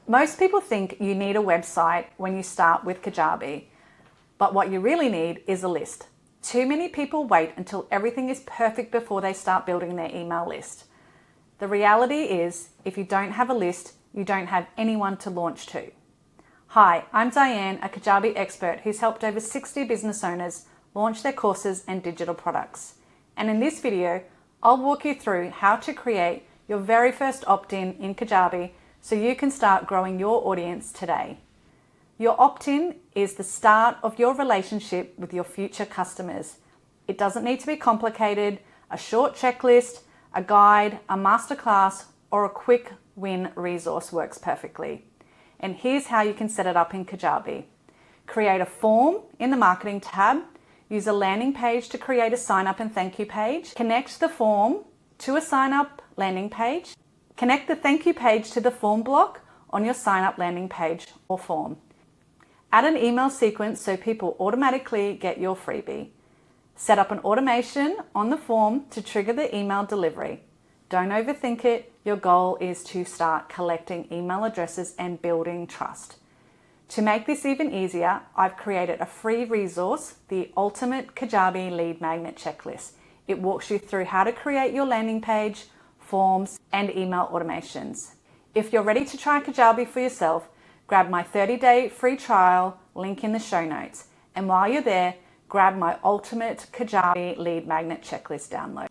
Most people think you need a website when you start with Kajabi, but what you really need is a list. Too many people wait until everything is perfect before they start building their email list. The reality is, if you don't have a list, you don't have anyone to launch to. Hi, I'm Diane, a Kajabi expert who's helped over 60 business owners launch their courses and digital products. And in this video, I'll walk you through how to create your very first opt-in in Kajabi so you can start growing your audience today. Your opt-in is the start of your relationship with your future customers. It doesn't need to be complicated. A short checklist, a guide, a masterclass, or a quick win resource works perfectly. And here's how you can set it up in Kajabi. Create a form in the marketing tab. Use a landing page to create a sign up and thank you page. Connect the form to a sign up landing page. Connect the thank you page to the form block on your sign up landing page or form. Add an email sequence so people automatically get your freebie. Set up an automation on the form to trigger the email delivery. Don't overthink it. Your goal is to start collecting email addresses and building trust. To make this even easier, I've created a free resource, the Ultimate Kajabi Lead Magnet Checklist. It walks you through how to create your landing page, forms, and email automations. If you're ready to try Kajabi for yourself, grab my 30-day free trial link in the show notes. And while you're there, grab my Ultimate Kajabi Lead Magnet Checklist download.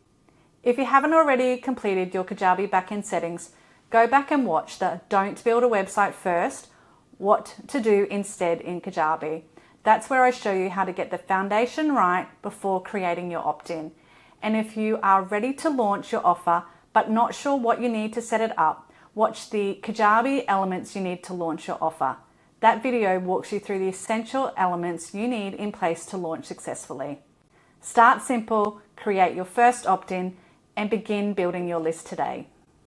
If you haven't already completed your Kajabi backend settings, go back and watch the Don't Build a Website First, What to Do Instead in Kajabi. That's where I show you how to get the foundation right before creating your opt-in. And if you are ready to launch your offer, but not sure what you need to set it up, watch the Kajabi elements you need to launch your offer. That video walks you through the essential elements you need in place to launch successfully. Start simple, create your first opt-in, and begin building your list today.